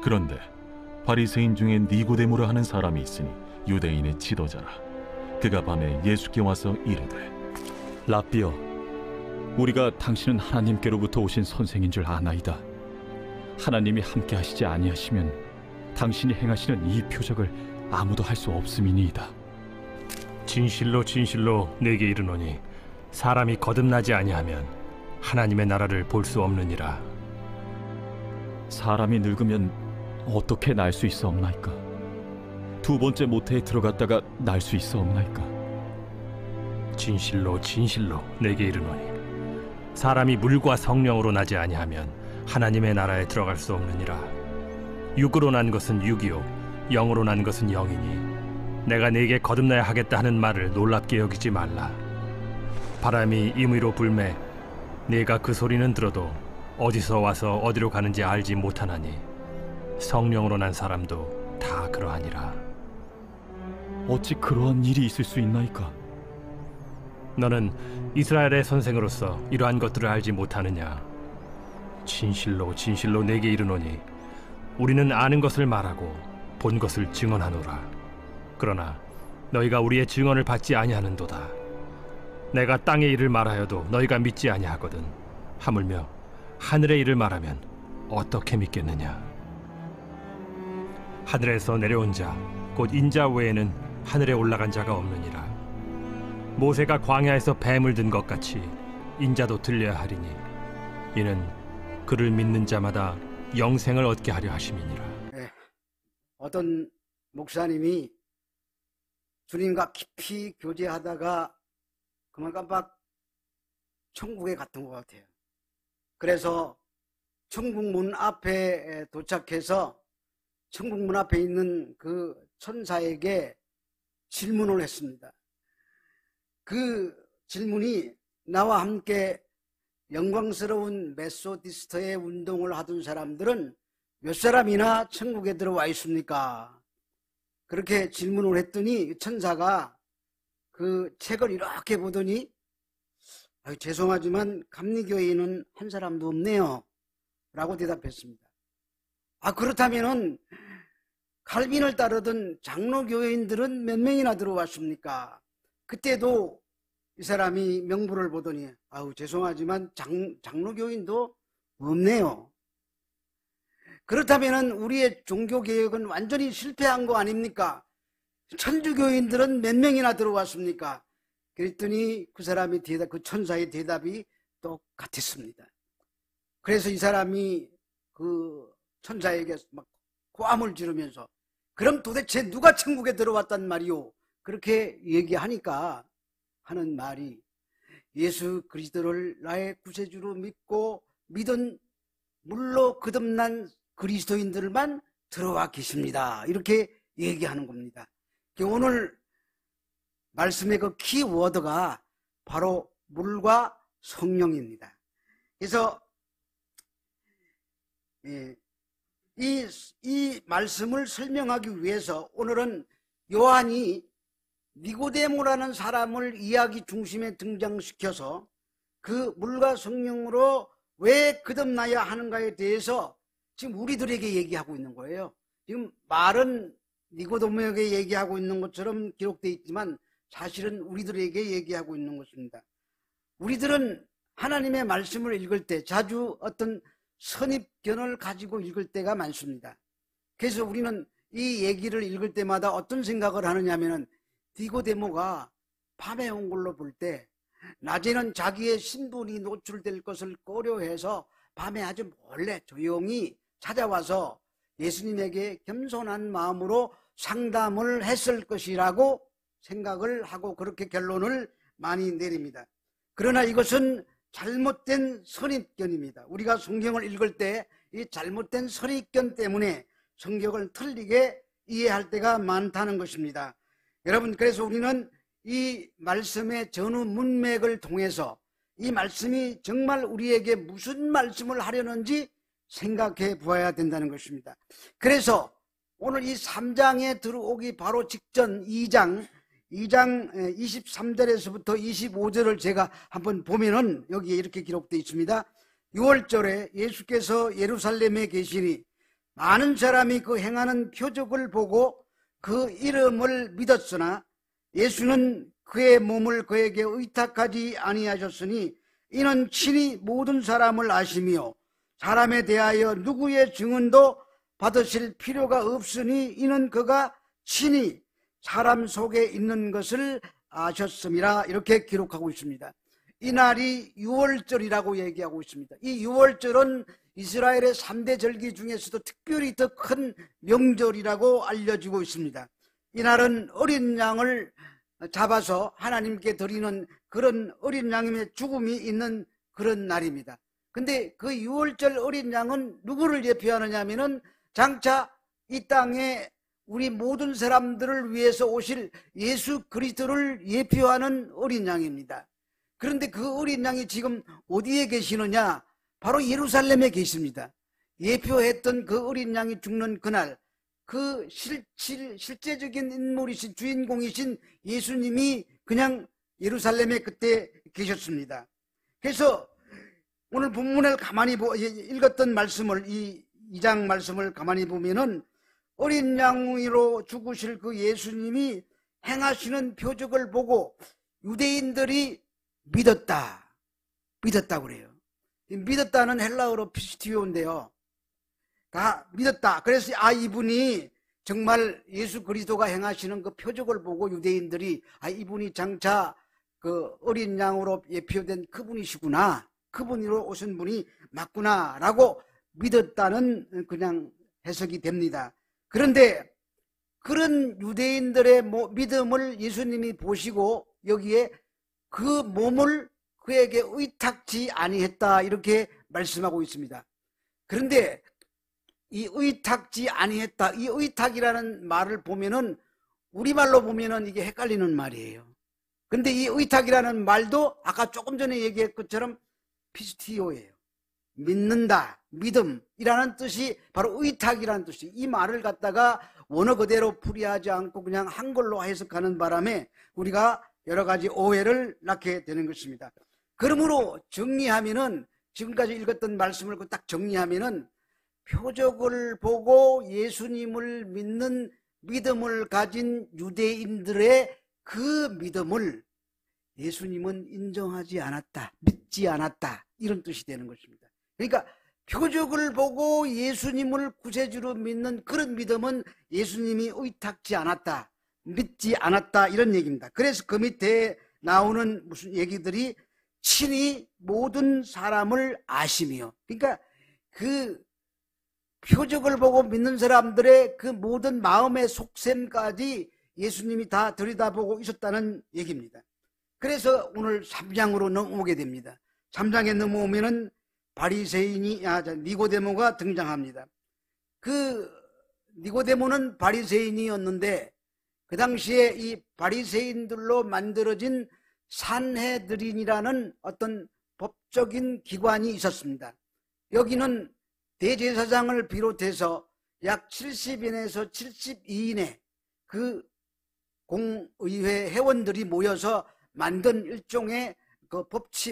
그런데 바리새인 중에 니고데모라 하는 사람이 있으니 유대인의 지도자라. 그가 밤에 예수께 와서 이르되, 랍비여, 우리가 당신은 하나님께로부터 오신 선생인 줄 아나이다. 하나님이 함께 하시지 아니하시면 당신이 행하시는 이 표적을 아무도 할 수 없음이니이다. 진실로 진실로 내게 이르노니 사람이 거듭나지 아니하면 하나님의 나라를 볼 수 없느니라. 사람이 늙으면 어떻게 날 수 있사옵나이까? 두 번째 모태에 들어갔다가 날 수 있사옵나이까? 진실로 진실로 내게 이르노니 사람이 물과 성령으로 나지 아니하면 하나님의 나라에 들어갈 수 없느니라. 육으로 난 것은 육이요 영으로 난 것은 영이니 내가 네게 거듭나야 하겠다 하는 말을 놀랍게 여기지 말라. 바람이 임의로 불매 네가 그 소리는 들어도 어디서 와서 어디로 가는지 알지 못하나니 성령으로 난 사람도 다 그러하니라. 어찌 그러한 일이 있을 수 있나이까? 너는 이스라엘의 선생으로서 이러한 것들을 알지 못하느냐? 진실로 진실로 내게 이르노니 우리는 아는 것을 말하고 본 것을 증언하노라. 그러나 너희가 우리의 증언을 받지 아니하는도다. 내가 땅의 일을 말하여도 너희가 믿지 아니하거든. 하물며 하늘의 일을 말하면 어떻게 믿겠느냐? 하늘에서 내려온 자 곧 인자 외에는 하늘에 올라간 자가 없느니라. 모세가 광야에서 뱀을 든 것 같이 인자도 들려야 하리니 이는 그를 믿는 자마다 영생을 얻게 하려 하심이니라. 네, 어떤 목사님이 주님과 깊이 교제하다가 그만 깜빡 천국에 갔던 것 같아요. 그래서 천국 문 앞에 도착해서 천국 문 앞에 있는 그 천사에게 질문을 했습니다. 그 질문이 나와 함께 영광스러운 메소디스트의 운동을 하던 사람들은 몇 사람이나 천국에 들어와 있습니까? 그렇게 질문을 했더니 천사가 그 책을 이렇게 보더니 죄송하지만 감리교인은 한 사람도 없네요 라고 대답했습니다. 그렇다면은 칼빈을 따르던 장로교인들은 몇 명이나 들어왔습니까? 그때도 이 사람이 명부를 보더니 죄송하지만 장로교인도 없네요. 그렇다면 우리의 종교개혁은 완전히 실패한 거 아닙니까? 천주교인들은 몇 명이나 들어왔습니까? 그랬더니 그 사람이 그 천사의 대답이 똑같았습니다. 그래서 이 사람이 그 천사에게 막 고함을 지르면서 그럼 도대체 누가 천국에 들어왔단 말이오? 그렇게 얘기하니까 하는 말이 예수 그리스도를 나의 구세주로 믿고 믿은 물로 거듭난 그리스도인들만 들어와 계십니다. 이렇게 얘기하는 겁니다. 오늘 말씀의 그 키워드가 바로 물과 성령입니다. 그래서 이 말씀을 설명하기 위해서 오늘은 요한이 니고데모라는 사람을 이야기 중심에 등장시켜서 그 물과 성령으로 왜 거듭나야 하는가에 대해서 지금 우리들에게 얘기하고 있는 거예요. 지금 말은 니고데모에게 얘기하고 있는 것처럼 기록되어 있지만 사실은 우리들에게 얘기하고 있는 것입니다. 우리들은 하나님의 말씀을 읽을 때 자주 어떤 선입견을 가지고 읽을 때가 많습니다. 그래서 우리는 이 얘기를 읽을 때마다 어떤 생각을 하느냐 하면은 니고데모가 밤에 온 걸로 볼 때 낮에는 자기의 신분이 노출될 것을 고려해서 밤에 아주 몰래 조용히 찾아와서 예수님에게 겸손한 마음으로 상담을 했을 것이라고 생각을 하고 그렇게 결론을 많이 내립니다. 그러나 이것은 잘못된 선입견입니다. 우리가 성경을 읽을 때 이 잘못된 선입견 때문에 성경을 틀리게 이해할 때가 많다는 것입니다. 여러분, 그래서 우리는 이 말씀의 전후 문맥을 통해서 이 말씀이 정말 우리에게 무슨 말씀을 하려는지 생각해 보아야 된다는 것입니다. 그래서 오늘 이 3장에 들어오기 바로 직전 2장 23절에서부터 25절을 제가 한번 보면은 여기에 이렇게 기록되어 있습니다. 6월절에 예수께서 예루살렘에 계시니 많은 사람이 그 행하는 표적을 보고 그 이름을 믿었으나 예수는 그의 몸을 그에게 의탁하지 아니하셨으니 이는 친히 모든 사람을 아시며 사람에 대하여 누구의 증언도 받으실 필요가 없으니 이는 그가 친히 사람 속에 있는 것을 아셨음이라. 이렇게 기록하고 있습니다. 이 날이 유월절이라고 얘기하고 있습니다. 이 유월절은 이스라엘의 3대 절기 중에서도 특별히 더 큰 명절이라고 알려지고 있습니다. 이 날은 어린 양을 잡아서 하나님께 드리는 그런 어린 양의 죽음이 있는 그런 날입니다. 근데 그 유월절 어린 양은 누구를 예표하느냐 하면은 장차 이 땅에 우리 모든 사람들을 위해서 오실 예수 그리스도를 예표하는 어린 양입니다. 그런데 그 어린 양이 지금 어디에 계시느냐? 바로 예루살렘에 계십니다. 예표했던 그 어린 양이 죽는 그날, 그 실제적인 인물이신 주인공이신 예수님이 그냥 예루살렘에 그때 계셨습니다. 그래서 오늘 본문을 가만히 읽었던 말씀을, 이 2장 말씀을 가만히 보면은 어린 양으로 죽으실 그 예수님이 행하시는 표적을 보고 유대인들이 믿었다고 그래요. 믿었다는 헬라어로 피스티오인데요. 다 믿었다. 그래서 이분이 정말 예수 그리스도가 행하시는 그 표적을 보고 유대인들이 이분이 장차 그 어린 양으로 예표된 그분이시구나, 그분으로 오신 분이 맞구나 라고 믿었다는 그냥 해석이 됩니다. 그런데 그런 유대인들의 믿음을 예수님이 보시고 여기에 그 몸을 그에게 의탁지 아니했다 이렇게 말씀하고 있습니다. 그런데 이 의탁지 아니했다, 이 의탁이라는 말을 보면은 우리말로 보면은 이게 헷갈리는 말이에요. 근데 이 의탁이라는 말도 아까 조금 전에 얘기한 것처럼 피스티오예요. 믿는다, 믿음이라는 뜻이 바로 의탁이라는 뜻이에요. 이 말을 갖다가 원어 그대로 풀이하지 않고 그냥 한글로 해석하는 바람에 우리가 여러 가지 오해를 낳게 되는 것입니다. 그러므로 정리하면은, 지금까지 읽었던 말씀을 딱 정리하면은, 표적을 보고 예수님을 믿는 믿음을 가진 유대인들의 그 믿음을 예수님은 인정하지 않았다, 믿지 않았다, 이런 뜻이 되는 것입니다. 그러니까 표적을 보고 예수님을 구세주로 믿는 그런 믿음은 예수님이 의탁지 않았다, 믿지 않았다, 이런 얘기입니다. 그래서 그 밑에 나오는 무슨 얘기들이 친히 모든 사람을 아시며, 그러니까 그 표적을 보고 믿는 사람들의 그 모든 마음의 속셈까지 예수님이 다 들여다보고 있었다는 얘기입니다. 그래서 오늘 3장으로 넘어오게 됩니다. 3장에 넘어오면은 니고데모가 등장합니다. 그 니고데모는 바리새인이었는데 그 당시에 이 바리새인들로 만들어진 산헤드린이라는 어떤 법적인 기관이 있었습니다. 여기는 대제사장을 비롯해서 약 70인에서 72인의 그 공의회 회원들이 모여서 만든 일종의 그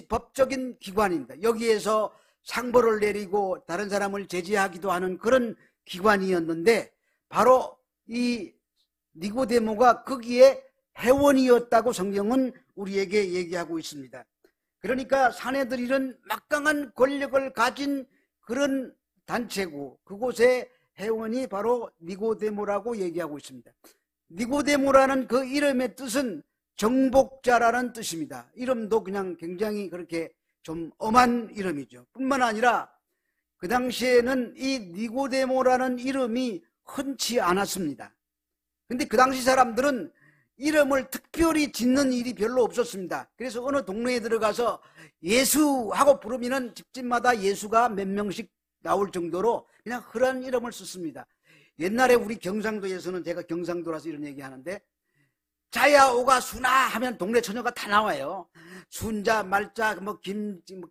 법적인 기관입니다. 여기에서 상벌을 내리고 다른 사람을 제지하기도 하는 그런 기관이었는데 바로 이 니고데모가 거기에 회원이었다고 성경은 우리에게 얘기하고 있습니다. 그러니까 산헤드린은 막강한 권력을 가진 그런 단체고 그곳의 회원이 바로 니고데모라고 얘기하고 있습니다. 니고데모라는 그 이름의 뜻은 정복자라는 뜻입니다. 이름도 그냥 굉장히 그렇게 좀 엄한 이름이죠. 뿐만 아니라 그 당시에는 이 니고데모라는 이름이 흔치 않았습니다. 근데 그 당시 사람들은 이름을 특별히 짓는 일이 별로 없었습니다. 그래서 어느 동네에 들어가서 예수 하고 부르면은 집집마다 예수가 몇 명씩 나올 정도로 그냥 그런 이름을 썼습니다. 옛날에 우리 경상도에서는, 제가 경상도라서 이런 얘기 하는데, 자야 오가 수나 하면 동네 처녀가 다 나와요. 순자 말자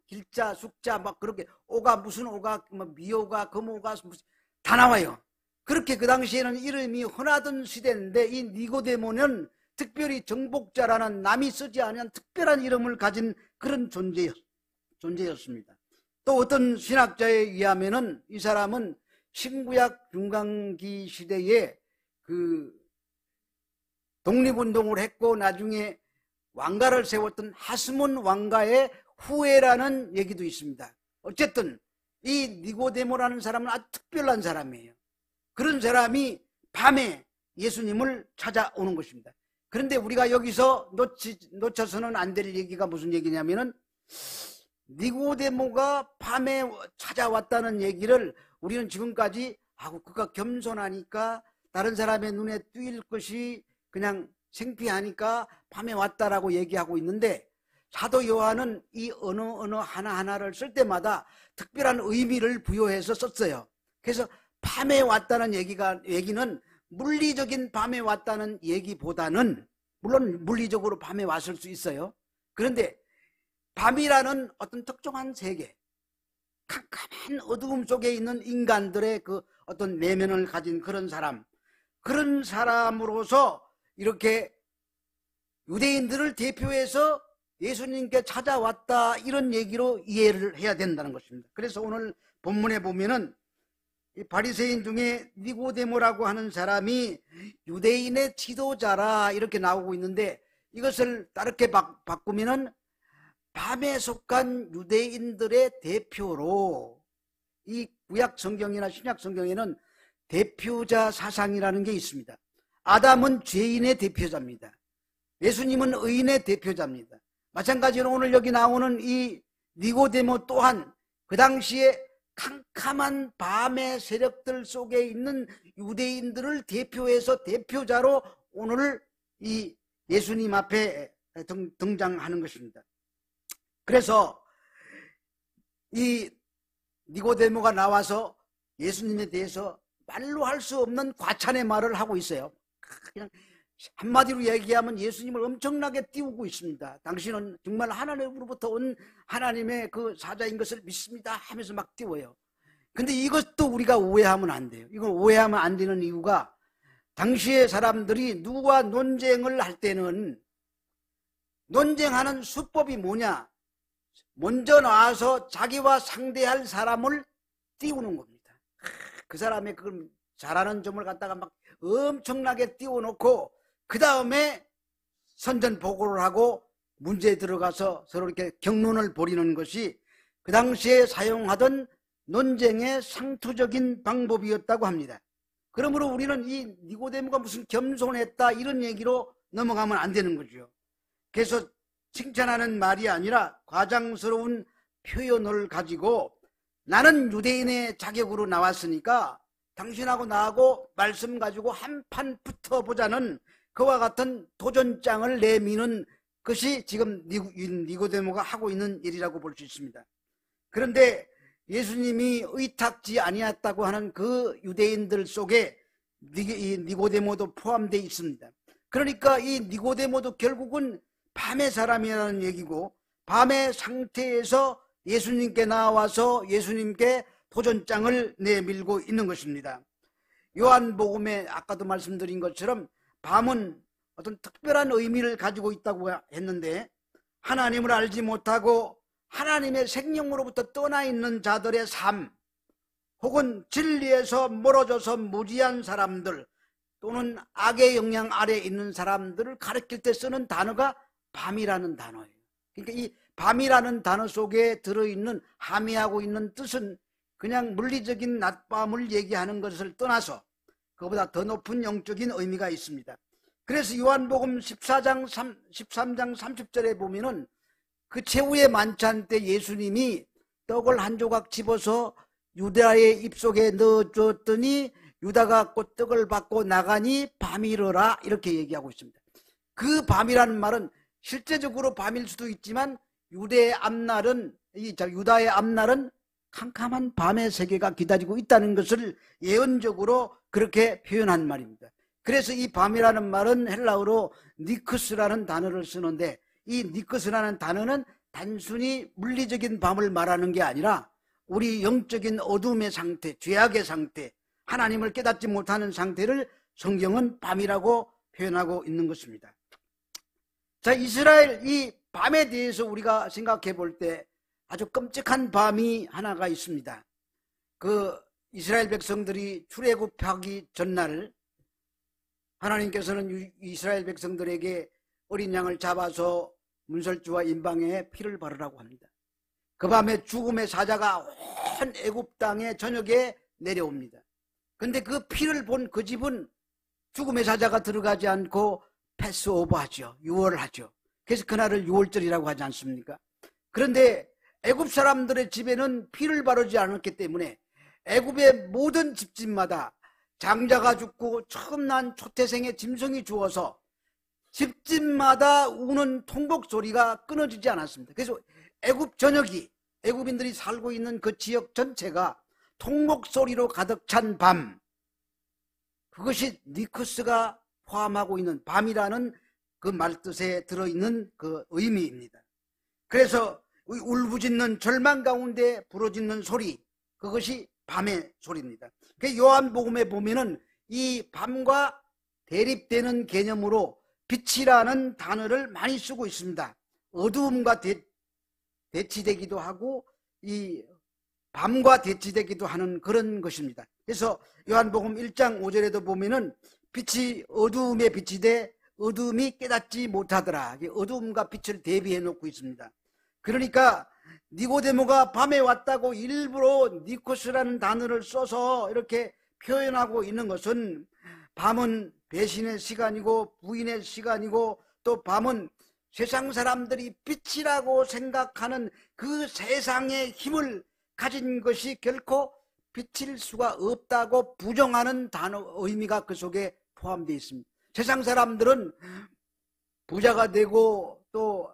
길자 숙자 그렇게 오가 무슨 오가 미오가 금오가 다 나와요. 그렇게 그 당시에는 이름이 흔하던 시대인데 이 니고데모는 특별히 정복자라는 남이 쓰지 않은 특별한 이름을 가진 그런 존재였습니다. 또 어떤 신학자에 의하면은 이 사람은 신구약 중간기 시대에 그 독립운동을 했고 나중에 왕가를 세웠던 하스몬 왕가의 후예라는 얘기도 있습니다. 어쨌든 이 니고데모라는 사람은 아주 특별한 사람이에요. 그런 사람이 밤에 예수님을 찾아오는 것입니다. 그런데 우리가 여기서 놓쳐서는 안 될 얘기가 무슨 얘기냐면은 니고데모가 밤에 찾아왔다는 얘기를 우리는 지금까지 그가 겸손하니까 다른 사람의 눈에 띄일 것이 그냥 창피하니까 밤에 왔다라고 얘기하고 있는데, 사도 요한은 이 언어 하나하나를 쓸 때마다 특별한 의미를 부여해서 썼어요. 그래서 밤에 왔다는 얘기는 물리적인 밤에 왔다는 얘기보다는, 물론 물리적으로 밤에 왔을 수 있어요. 그런데 밤이라는 어떤 특정한 세계, 캄캄한 어두움 속에 있는 인간들의 그 어떤 내면을 가진 그런 사람으로서 이렇게 유대인들을 대표해서 예수님께 찾아왔다, 이런 얘기로 이해를 해야 된다는 것입니다. 그래서 오늘 본문에 보면은 이 바리새인 중에 니고데모라고 하는 사람이 유대인의 지도자라 이렇게 나오고 있는데, 이것을 다르게 바꾸면은 밤에 속한 유대인들의 대표로, 이 구약 성경이나 신약 성경에는 대표자 사상이라는 게 있습니다. 아담은 죄인의 대표자입니다. 예수님은 의인의 대표자입니다. 마찬가지로 오늘 여기 나오는 이 니고데모 또한 그 당시에 캄캄한 밤의 세력들 속에 있는 유대인들을 대표해서 대표자로 오늘 이 예수님 앞에 등장하는 것입니다. 그래서 이 니고데모가 나와서 예수님에 대해서 말로 할 수 없는 과찬의 말을 하고 있어요. 그냥 한마디로 얘기하면 예수님을 엄청나게 띄우고 있습니다. 당신은 정말 하나님으로부터 온 하나님의 그 사자인 것을 믿습니다 하면서 막 띄워요. 근데 이것도 우리가 오해하면 안 돼요. 이걸 오해하면 안 되는 이유가, 당시의 사람들이 누구와 논쟁을 할 때는 논쟁하는 수법이 뭐냐? 먼저 나와서 자기와 상대할 사람을 띄우는 겁니다. 그 사람의 그 잘하는 점을 갖다가 막 엄청나게 띄워놓고 그 다음에 선전포고를 하고 문제에 들어가서 서로 이렇게 격론을 벌이는 것이 그 당시에 사용하던 논쟁의 상투적인 방법이었다고 합니다. 그러므로 우리는 이 니고데모가 무슨 겸손했다 이런 얘기로 넘어가면 안 되는 거죠. 그래서 칭찬하는 말이 아니라 과장스러운 표현을 가지고, 나는 유대인의 자격으로 나왔으니까 당신하고 나하고 말씀 가지고 한판 붙어보자는 그와 같은 도전장을 내미는 것이 지금 니고데모가 하고 있는 일이라고 볼 수 있습니다. 그런데 예수님이 의탁지 아니었다고 하는 그 유대인들 속에 이 니고데모도 포함되어 있습니다. 그러니까 이 니고데모도 결국은 밤의 사람이라는 얘기고, 밤의 상태에서 예수님께 나와서 예수님께 도전장을 내밀고 있는 것입니다. 요한복음에 아까도 말씀드린 것처럼 밤은 어떤 특별한 의미를 가지고 있다고 했는데, 하나님을 알지 못하고 하나님의 생명으로부터 떠나 있는 자들의 삶, 혹은 진리에서 멀어져서 무지한 사람들, 또는 악의 영향 아래에 있는 사람들을 가리킬 때 쓰는 단어가 밤이라는 단어예요. 그러니까 이 밤이라는 단어 속에 들어있는, 함의하고 있는 뜻은 그냥 물리적인 낮밤을 얘기하는 것을 떠나서 그보다 더 높은 영적인 의미가 있습니다. 그래서 요한복음 13장 30절에 보면은 그 최후의 만찬 때 예수님이 떡을 한 조각 집어서 유다의 입속에 넣어줬더니 유다가 곧 떡을 받고 나가니 밤이러라, 이렇게 얘기하고 있습니다. 그 밤이라는 말은 실제적으로 밤일 수도 있지만 유다의 앞날은 캄캄한 밤의 세계가 기다리고 있다는 것을 예언적으로 그렇게 표현한 말입니다. 그래서 이 밤이라는 말은 헬라어로 니크스라는 단어를 쓰는데, 이 니크스라는 단어는 단순히 물리적인 밤을 말하는 게 아니라 우리 영적인 어둠의 상태, 죄악의 상태, 하나님을 깨닫지 못하는 상태를 성경은 밤이라고 표현하고 있는 것입니다. 자, 이스라엘 이 밤에 대해서 우리가 생각해 볼 때 아주 끔찍한 밤이 하나가 있습니다. 그 이스라엘 백성들이 출애굽하기 전날 하나님께서는 이스라엘 백성들에게 어린 양을 잡아서 문설주와 임방에 피를 바르라고 합니다. 그 밤에 죽음의 사자가 온 애굽 땅의 저녁에 내려옵니다. 근데 그 피를 본 그 집은 죽음의 사자가 들어가지 않고 패스오버하죠. 유월하죠. 그래서 그날을 유월절이라고 하지 않습니까? 그런데 애굽 사람들의 집에는 피를 바르지 않았기 때문에 애굽의 모든 집집마다 장자가 죽고 처음 난 초태생의 짐승이 죽어서 집집마다 우는 통곡 소리가 끊어지지 않았습니다. 그래서 애굽 전역이, 애굽인들이 살고 있는 그 지역 전체가 통곡 소리로 가득 찬 밤, 그것이 니크스가 포함하고 있는 밤이라는 그 말뜻에 들어있는 그 의미입니다. 그래서 울부짖는 절망 가운데 부러지는 소리, 그것이 밤의 소리입니다. 그 요한복음에 보면은 이 밤과 대립되는 개념으로 빛이라는 단어를 많이 쓰고 있습니다. 어두움과 대치되기도 하고 이 밤과 대치되기도 하는 그런 것입니다. 그래서 요한복음 1장 5절에도 보면은 빛이 어두움에 비치되 어두움이 깨닫지 못하더라. 어두움과 빛을 대비해 놓고 있습니다. 그러니까 니고데모가 밤에 왔다고 일부러 니코스라는 단어를 써서 이렇게 표현하고 있는 것은 밤은 배신의 시간이고 부인의 시간이고 또 밤은 세상 사람들이 빛이라고 생각하는 그 세상의 힘을 가진 것이 결코 빛일 수가 없다고 부정하는 단어 의미가 그 속에 포함되어 있습니다. 세상 사람들은 부자가 되고 또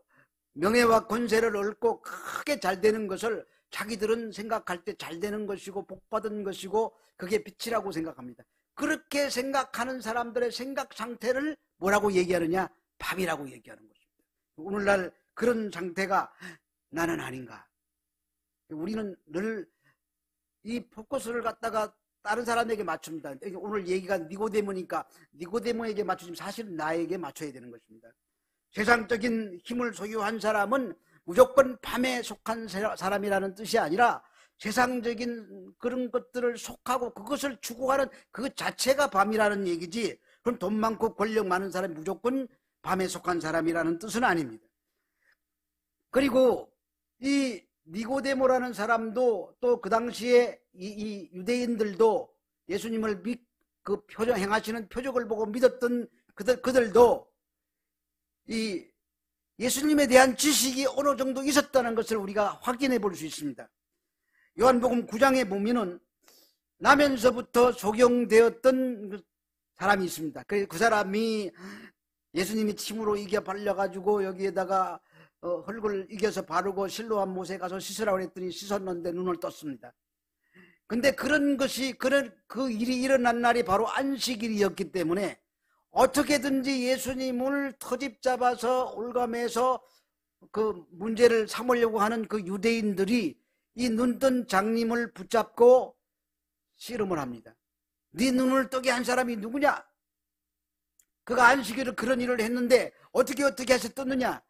명예와 권세를 얻고 크게 잘 되는 것을 자기들은 생각할 때 잘 되는 것이고 복받은 것이고 그게 빛이라고 생각합니다. 그렇게 생각하는 사람들의 생각 상태를 뭐라고 얘기하느냐? 밤이라고 얘기하는 것입니다. 오늘날 그런 상태가 나는 아닌가? 우리는 늘 이 포커스를 갖다가 다른 사람에게 맞춥니다. 오늘 얘기가 니고데모니까 니고데모에게 맞추지만 사실은 나에게 맞춰야 되는 것입니다. 세상적인 힘을 소유한 사람은 무조건 밤에 속한 사람이라는 뜻이 아니라 세상적인 그런 것들을 속하고 그것을 추구하는 그 자체가 밤이라는 얘기지, 그럼 돈 많고 권력 많은 사람이 무조건 밤에 속한 사람이라는 뜻은 아닙니다. 그리고 이 니고데모라는 사람도 또 그 당시에 이 유대인들도 예수님을 그 행하시는 표적을 보고 믿었던 그들도 이 예수님에 대한 지식이 어느 정도 있었다는 것을 우리가 확인해 볼 수 있습니다. 요한복음 9장에 보면은 나면서부터 소경되었던 사람이 있습니다. 그 사람이 예수님이 침으로 이겨 발려가지고 여기에다가 흙을 이겨서 바르고 실로암 못에 가서 씻으라고 했더니 씻었는데 눈을 떴습니다. 근데 그런 것이 그 일이 일어난 날이 바로 안식일이었기 때문에 어떻게든지 예수님을 터집 잡아서 올감해서 그 문제를 삼으려고 하는 그 유대인들이 이 눈뜬 장님을 붙잡고 씨름을 합니다. 네 눈을 뜨게 한 사람이 누구냐? 그가 안식일을 그런 일을 했는데 어떻게 해서 떴느냐?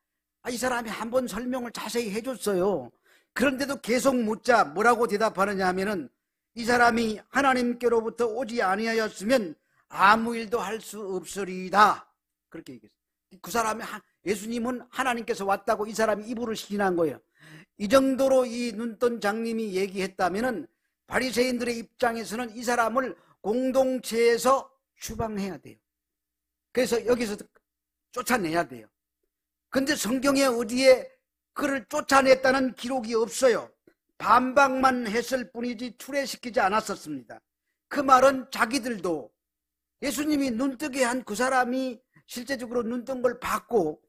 이 사람이 한번 설명을 자세히 해줬어요. 그런데도 계속 묻자 뭐라고 대답하느냐 하면은 이 사람이 하나님께로부터 오지 아니하였으면 아무 일도 할 수 없으리다. 그렇게 얘기했어요. 그 사람이 예수님은 하나님께서 왔다고 이 사람이 입으로 시인한 거예요. 이 정도로 이 눈뜬 장님이 얘기했다면은 바리새인들의 입장에서는 이 사람을 공동체에서 추방해야 돼요. 그래서 여기서 쫓아내야 돼요. 근데 성경에 어디에 그를 쫓아냈다는 기록이 없어요. 반박만 했을 뿐이지 출애시키지 않았었습니다. 그 말은 자기들도 예수님이 눈뜨게 한 그 사람이 실제적으로 눈뜬 걸 봤고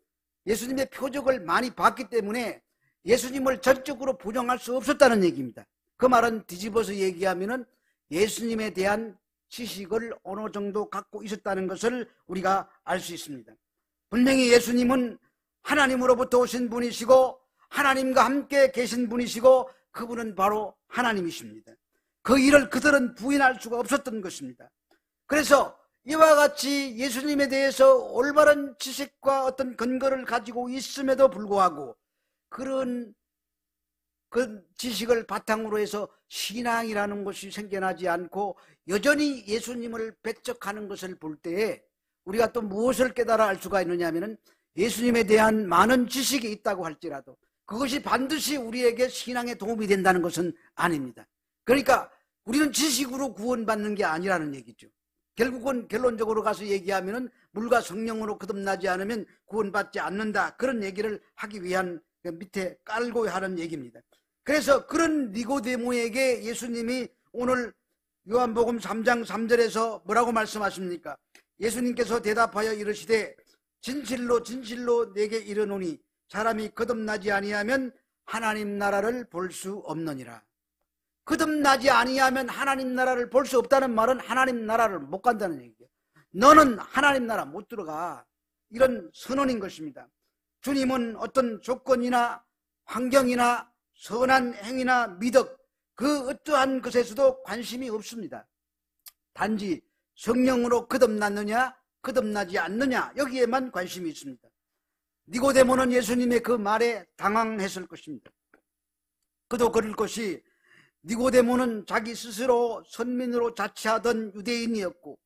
예수님의 표적을 많이 봤기 때문에 예수님을 전적으로 부정할 수 없었다는 얘기입니다. 그 말은 뒤집어서 얘기하면은 예수님에 대한 지식을 어느 정도 갖고 있었다는 것을 우리가 알 수 있습니다. 분명히 예수님은 하나님으로부터 오신 분이시고 하나님과 함께 계신 분이시고 그분은 바로 하나님이십니다. 그 일을 그들은 부인할 수가 없었던 것입니다. 그래서 이와 같이 예수님에 대해서 올바른 지식과 어떤 근거를 가지고 있음에도 불구하고 그런 그 지식을 바탕으로 해서 신앙이라는 것이 생겨나지 않고 여전히 예수님을 배척하는 것을 볼 때에 우리가 또 무엇을 깨달아 알 수가 있느냐 하면은 예수님에 대한 많은 지식이 있다고 할지라도 그것이 반드시 우리에게 신앙에 도움이 된다는 것은 아닙니다. 그러니까 우리는 지식으로 구원받는 게 아니라는 얘기죠. 결국은 결론적으로 가서 얘기하면은 물과 성령으로 거듭나지 않으면 구원받지 않는다. 그런 얘기를 하기 위한 밑에 깔고 하는 얘기입니다. 그래서 그런 니고데모에게 예수님이 오늘 요한복음 3장 3절에서 뭐라고 말씀하십니까? 예수님께서 대답하여 이르시되 진실로 진실로 내게 이르노니 사람이 거듭나지 아니하면 하나님 나라를 볼 수 없느니라. 거듭나지 아니하면 하나님 나라를 볼 수 없다는 말은 하나님 나라를 못 간다는 얘기예요. 너는 하나님 나라 못 들어가. 이런 선언인 것입니다. 주님은 어떤 조건이나 환경이나 선한 행위나 미덕 그 어떠한 것에서도 관심이 없습니다. 단지 성령으로 거듭났느냐 거듭나지 않느냐 여기에만 관심이 있습니다. 니고데모는 예수님의 그 말에 당황했을 것입니다. 그도 그럴 것이 니고데모는 자기 스스로 선민으로 자처하던 유대인이었고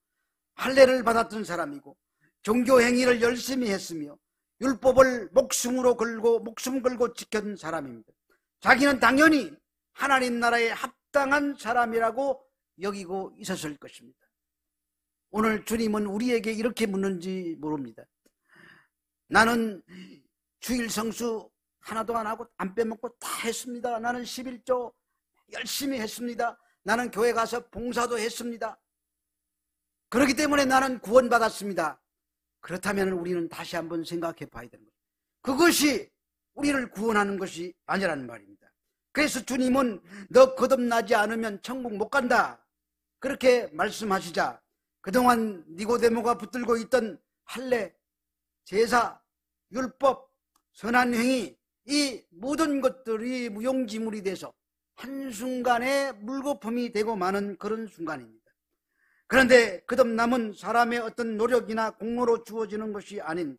할례를 받았던 사람이고 종교 행위를 열심히 했으며 율법을 목숨 걸고 지켰던 사람입니다. 자기는 당연히 하나님 나라에 합당한 사람이라고 여기고 있었을 것입니다. 오늘 주님은 우리에게 이렇게 묻는지 모릅니다. 나는 주일 성수 하나도 안 하고 안 빼먹고 다 했습니다. 나는 11조 열심히 했습니다. 나는 교회 가서 봉사도 했습니다. 그렇기 때문에 나는 구원받았습니다. 그렇다면 우리는 다시 한번 생각해 봐야 되는 거예요. 그것이 우리를 구원하는 것이 아니라는 말입니다. 그래서 주님은 너 거듭나지 않으면 천국 못 간다. 그렇게 말씀하시자 그동안 니고데모가 붙들고 있던 할례, 제사, 율법, 선한 행위 이 모든 것들이 무용지물이 돼서 한순간에 물거품이 되고 마는 그런 순간입니다. 그런데 거듭남은 사람의 어떤 노력이나 공로로 주어지는 것이 아닌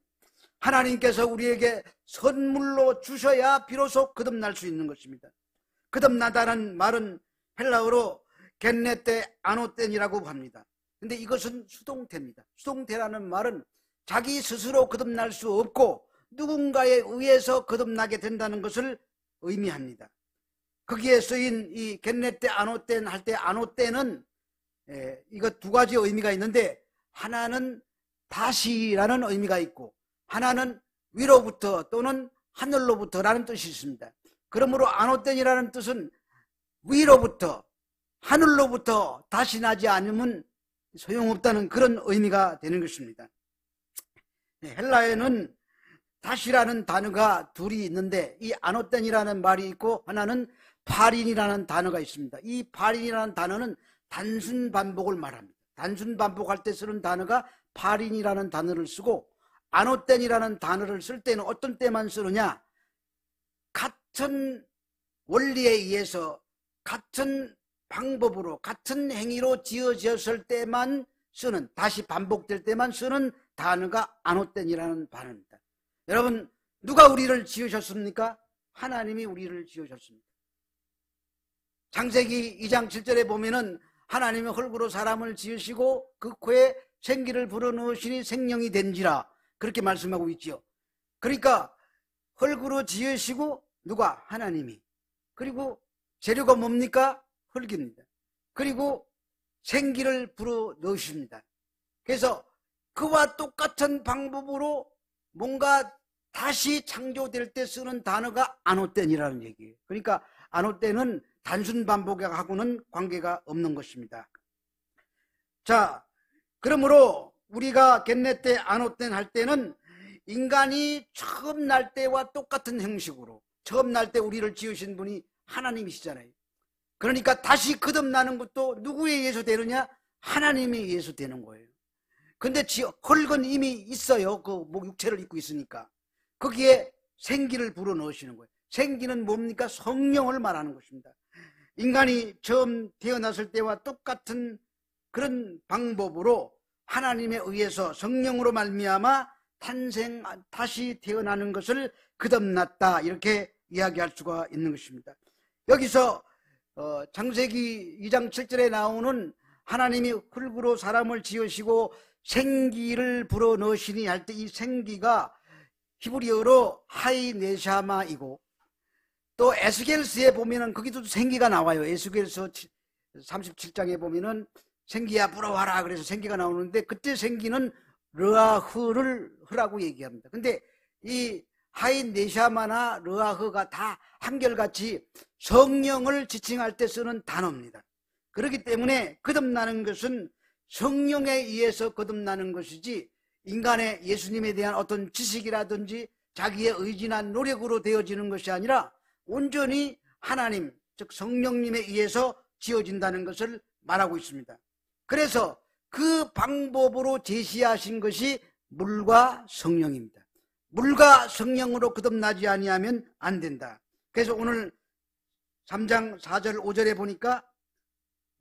하나님께서 우리에게 선물로 주셔야 비로소 거듭날 수 있는 것입니다. 거듭나다는 말은 헬라어로 겟네테 아노텐이라고 합니다. 근데 이것은 수동태입니다. 수동태라는 말은 자기 스스로 거듭날 수 없고 누군가에 의해서 거듭나게 된다는 것을 의미합니다. 거기에 쓰인 이 겟네테 아노텐 할 때 아노텐은 이거 두 가지 의미가 있는데 하나는 다시라는 의미가 있고 하나는 위로부터 또는 하늘로부터라는 뜻이 있습니다. 그러므로 아노텐이라는 뜻은 위로부터 하늘로부터 다시 나지 않으면 소용없다는 그런 의미가 되는 것입니다. 헬라에는 다시라는 단어가 둘이 있는데 이 아노텐이라는 말이 있고 하나는 발인이라는 단어가 있습니다. 이 발인이라는 단어는 단순 반복을 말합니다. 단순 반복할 때 쓰는 단어가 발인이라는 단어를 쓰고 아노텐이라는 단어를 쓸 때는 어떤 때만 쓰느냐, 같은 원리에 의해서 같은 방법으로 같은 행위로 지어졌을 때만 쓰는, 다시 반복될 때만 쓰는 단어가 아노텐이라는 단어입니다. 여러분, 누가 우리를 지으셨습니까? 하나님이 우리를 지으셨습니다. 창세기 2장 7절에 보면은 하나님이 흙으로 사람을 지으시고 그 코에 생기를 불어넣으시니 생명이 된지라 그렇게 말씀하고 있지요. 그러니까 흙으로 지으시고 누가? 하나님이. 그리고 재료가 뭡니까? 흙입니다. 그리고 생기를 불어넣으십니다. 그래서 그와 똑같은 방법으로 뭔가 다시 창조될 때 쓰는 단어가 아노텐이라는 얘기예요. 그러니까 아노텐은 단순 반복하고는 관계가 없는 것입니다. 자, 그러므로 우리가 겟네테 아노텐 할 때는 인간이 처음 날 때와 똑같은 형식으로, 처음 날 때 우리를 지으신 분이 하나님이시잖아요. 그러니까 다시 거듭나는 것도 누구에 의해서 되느냐? 하나님에 의해서 되는 거예요. 근데 흙은 이미 있어요. 그 육체를 입고 있으니까. 거기에 생기를 불어넣으시는 거예요. 생기는 뭡니까? 성령을 말하는 것입니다. 인간이 처음 태어났을 때와 똑같은 그런 방법으로 하나님에 의해서 성령으로 말미암아 다시 태어나는 것을 거듭났다, 이렇게 이야기할 수가 있는 것입니다. 여기서 창세기 2장 7절에 나오는 하나님이 흙으로 사람을 지으시고 생기를 불어넣으시니 할 때 이 생기가 히브리어로 하이네샤마이고, 또 에스겔서에 보면은 거기도 생기가 나와요. 에스겔서 37장에 보면은 생기야 불어와라 그래서 생기가 나오는데, 그때 생기는 르아흐라고 얘기합니다. 근데 이 하이네샤마나 르아흐가 다 한결같이 성령을 지칭할 때 쓰는 단어입니다. 그렇기 때문에 거듭나는 것은 성령에 의해서 거듭나는 것이지, 인간의 예수님에 대한 어떤 지식이라든지 자기의 의지나 노력으로 되어지는 것이 아니라 온전히 하나님, 즉 성령님에 의해서 지어진다는 것을 말하고 있습니다. 그래서 그 방법으로 제시하신 것이 물과 성령입니다. 물과 성령으로 거듭나지 아니하면 안 된다. 그래서 오늘 3장 4절 5절에 보니까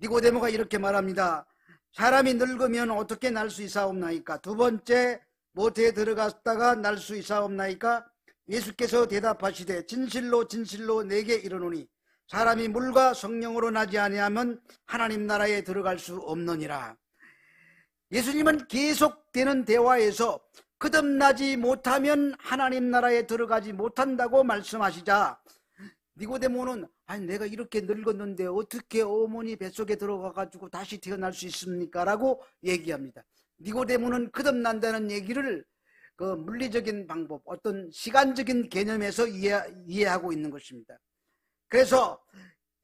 니고데모가 이렇게 말합니다. 사람이 늙으면 어떻게 날 수 있사옵나이까? 두 번째 모태에 들어갔다가 날 수 있사옵나이까? 예수께서 대답하시되 진실로 진실로 내게 이르노니 사람이 물과 성령으로 나지 아니하면 하나님 나라에 들어갈 수 없느니라. 예수님은 계속되는 대화에서 거듭나지 못하면 하나님 나라에 들어가지 못한다고 말씀하시자, 니고데모는 아니 내가 이렇게 늙었는데 어떻게 어머니 뱃속에 들어가가지고 다시 태어날 수 있습니까? 라고 얘기합니다. 니고데모는 거듭난다는 얘기를 그 물리적인 방법, 어떤 시간적인 개념에서 이해하고 있는 것입니다. 그래서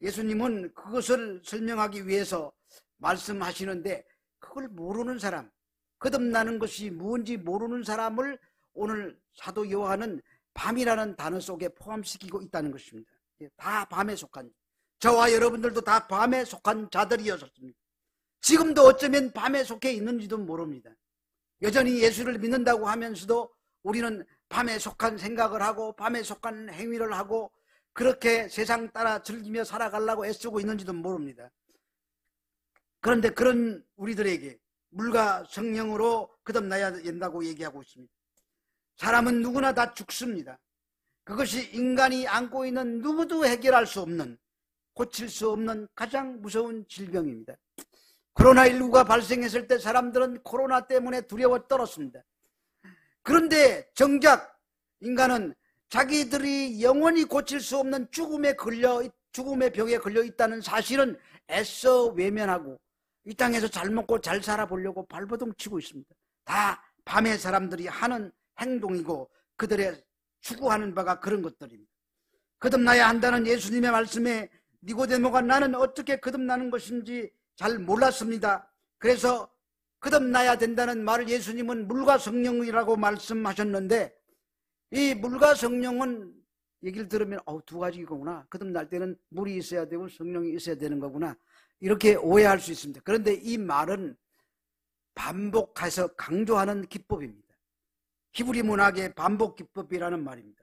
예수님은 그것을 설명하기 위해서 말씀하시는데, 그걸 모르는 사람, 거듭나는 것이 무엇인지 모르는 사람을 오늘 사도 요한은 밤이라는 단어 속에 포함시키고 있다는 것입니다. 다 밤에 속한, 저와 여러분들도 다 밤에 속한 자들이었습니다. 지금도 어쩌면 밤에 속해 있는지도 모릅니다. 여전히 예수를 믿는다고 하면서도 우리는 밤에 속한 생각을 하고 밤에 속한 행위를 하고 그렇게 세상 따라 즐기며 살아가려고 애쓰고 있는지도 모릅니다. 그런데 그런 우리들에게 물과 성령으로 거듭나야 된다고 얘기하고 있습니다. 사람은 누구나 다 죽습니다. 그것이 인간이 안고 있는 누구도 해결할 수 없는, 고칠 수 없는 가장 무서운 질병입니다. 코로나19가 발생했을 때 사람들은 코로나 때문에 두려워 떨었습니다. 그런데 정작 인간은 자기들이 영원히 고칠 수 없는 죽음의 병에 걸려 있다는 사실은 애써 외면하고 이 땅에서 잘 먹고 잘 살아보려고 발버둥 치고 있습니다. 다 밤에 사람들이 하는 행동이고 그들의 추구하는 바가 그런 것들입니다. 거듭나야 한다는 예수님의 말씀에 니고데모가 나는 어떻게 거듭나는 것인지 잘 몰랐습니다. 그래서 거듭나야 된다는 말을 예수님은 물과 성령이라고 말씀하셨는데, 이 물과 성령은 얘기를 들으면 두 가지거구나, 거듭날 때는 물이 있어야 되고 성령이 있어야 되는 거구나, 이렇게 오해할 수 있습니다. 그런데 이 말은 반복해서 강조하는 기법입니다. 히브리 문학의 반복 기법이라는 말입니다.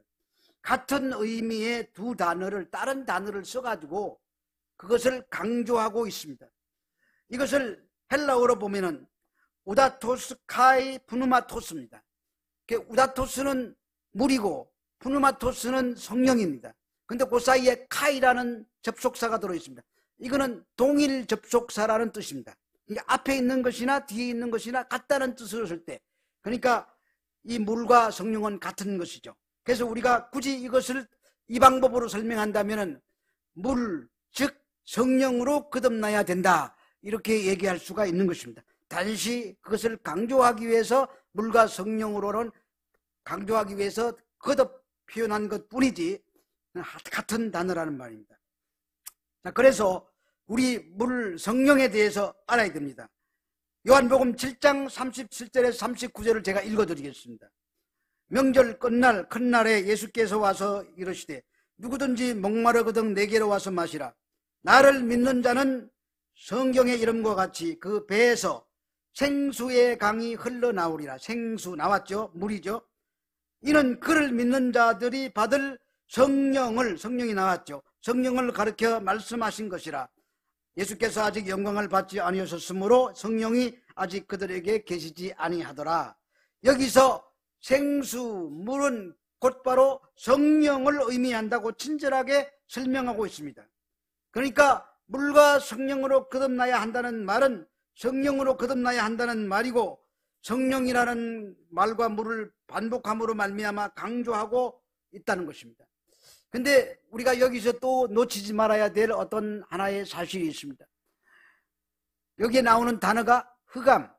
같은 의미의 두 단어를 다른 단어를 써가지고 그것을 강조하고 있습니다. 이것을 헬라어로 보면은 우다토스 카이 푸누마토스입니다. 우다토스는 물이고 푸누마토스는 성령입니다. 근데 그 사이에 카이라는 접속사가 들어있습니다. 이거는 동일 접속사라는 뜻입니다. 그러니까 앞에 있는 것이나 뒤에 있는 것이나 같다는 뜻으로 쓸 때, 그러니까 이 물과 성령은 같은 것이죠. 그래서 우리가 굳이 이것을 이 방법으로 설명한다면은 물, 즉 성령으로 거듭나야 된다, 이렇게 얘기할 수가 있는 것입니다. 단지 그것을 강조하기 위해서 물과 성령으로는 강조하기 위해서 거듭 표현한 것 뿐이지 같은 단어라는 말입니다. 자, 그래서 우리 물, 성령에 대해서 알아야 됩니다. 요한복음 7장 37절에서 39절을 제가 읽어드리겠습니다. 명절 끝날 큰 날에 예수께서 와서 이르시되 누구든지 목마르거든 내게로 와서 마시라. 나를 믿는 자는 성경의 이름과 같이 그 배에서 생수의 강이 흘러나오리라. 생수 나왔죠? 물이죠? 이는 그를 믿는 자들이 받을 성령이 나왔죠. 성령을 가르쳐 말씀하신 것이라. 예수께서 아직 영광을 받지 아니하셨으므로 성령이 아직 그들에게 계시지 아니하더라. 여기서 생수, 물은 곧바로 성령을 의미한다고 친절하게 설명하고 있습니다. 그러니까 물과 성령으로 거듭나야 한다는 말은 성령으로 거듭나야 한다는 말이고, 성령이라는 말과 물을 반복함으로 말미암아 강조하고 있다는 것입니다. 근데 우리가 여기서 또 놓치지 말아야 될 어떤 하나의 사실이 있습니다. 여기에 나오는 단어가 흑암,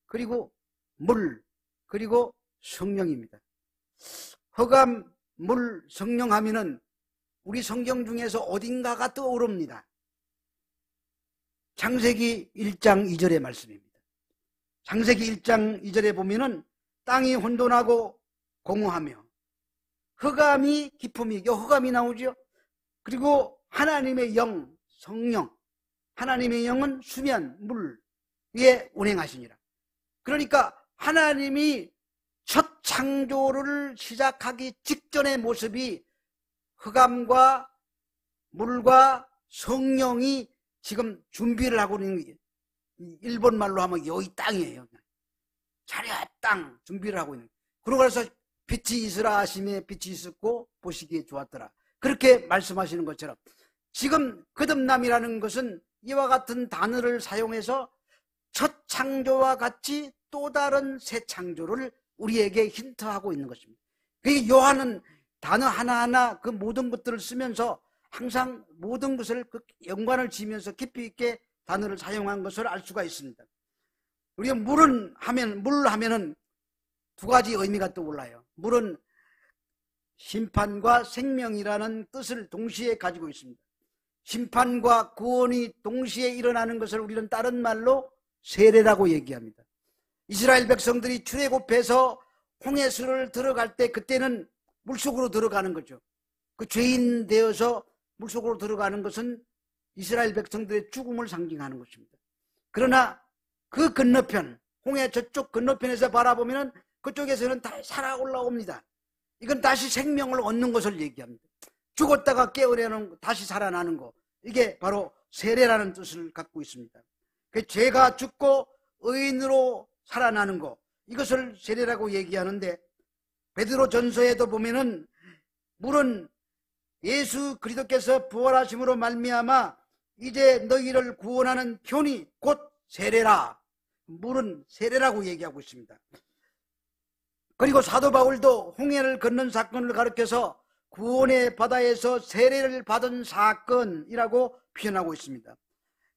그리고 물, 그리고 성령입니다. 흑암, 물, 성령 하면은 우리 성경 중에서 어딘가가 떠오릅니다. 창세기 1장 2절의 말씀입니다. 창세기 1장 2절에 보면은 땅이 혼돈하고 공허하며 흑암이 깊음이, 흑암이 나오죠. 그리고 하나님의 영, 성령, 하나님의 영은 수면, 물 위에 운행하시니라. 그러니까 하나님이 첫 창조를 시작하기 직전의 모습이 흑암과 물과 성령이 지금 준비를 하고 있는 거예요. 일본 말로 하면 여기 땅이에요. 자리야 땅 준비를 하고 있는 거예요. 그러고 빛이 있으라 하심에 빛이 있었고 보시기에 좋았더라. 그렇게 말씀하시는 것처럼 지금 거듭남이라는 것은 이와 같은 단어를 사용해서 첫 창조와 같이 또 다른 새 창조를 우리에게 힌트하고 있는 것입니다. 그 요한은 단어 하나하나 그 모든 것들을 쓰면서 항상 모든 것을 그 연관을 지으면서 깊이 있게 단어를 사용한 것을 알 수가 있습니다. 우리가 물 하면은 두 가지 의미가 떠올라요. 물은 심판과 생명이라는 뜻을 동시에 가지고 있습니다. 심판과 구원이 동시에 일어나는 것을 우리는 다른 말로 세례라고 얘기합니다. 이스라엘 백성들이 출애굽해서 홍해수를 들어갈 때 그때는 물속으로 들어가는 거죠. 그 죄인 되어서 물속으로 들어가는 것은 이스라엘 백성들의 죽음을 상징하는 것입니다. 그러나 그 건너편, 홍해 저쪽 건너편에서 바라보면 그쪽에서는 다 살아 올라옵니다. 이건 다시 생명을 얻는 것을 얘기합니다. 죽었다가 깨어나는, 다시 살아나는 것, 이게 바로 세례라는 뜻을 갖고 있습니다. 그 죄가 죽고 의인으로 살아나는 것, 이것을 세례라고 얘기하는데, 베드로 전서에도 보면은 물은 예수 그리스도께서 부활하심으로 말미암아 이제 너희를 구원하는 표니 곧 세례라. 물은 세례라고 얘기하고 있습니다. 그리고 사도 바울도 홍해를 건넌 사건을 가르쳐서 구원의 바다에서 세례를 받은 사건이라고 표현하고 있습니다.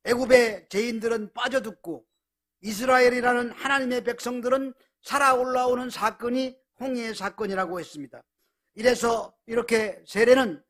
애굽의 죄인들은 빠져듣고 이스라엘이라는 하나님의 백성들은 살아 올라오는 사건이 홍해의 사건이라고 했습니다. 이래서 이렇게 세례는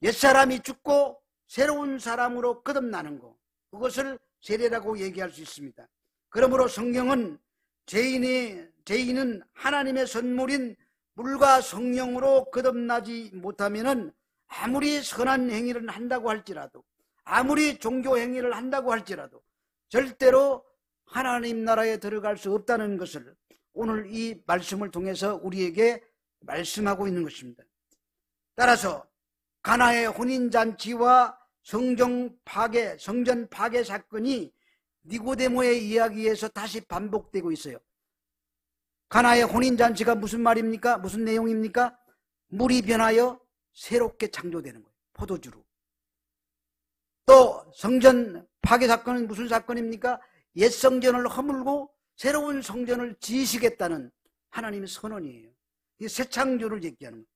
옛사람이 죽고 새로운 사람으로 거듭나는 것, 그것을 세례라고 얘기할 수 있습니다. 그러므로 성경은 죄인은 하나님의 선물인 물과 성령으로 거듭나지 못하면은 아무리 선한 행위를 한다고 할지라도, 아무리 종교 행위를 한다고 할지라도 절대로 하나님 나라에 들어갈 수 없다는 것을 오늘 이 말씀을 통해서 우리에게 말씀하고 있는 것입니다. 따라서 가나의 혼인잔치와 성전 파괴 사건이 니고데모의 이야기에서 다시 반복되고 있어요. 가나의 혼인잔치가 무슨 말입니까? 무슨 내용입니까? 물이 변하여 새롭게 창조되는 거예요. 포도주로. 또 성전 파괴 사건은 무슨 사건입니까? 옛 성전을 허물고 새로운 성전을 지으시겠다는 하나님의 선언이에요. 이 새 창조를 얘기하는 거예요.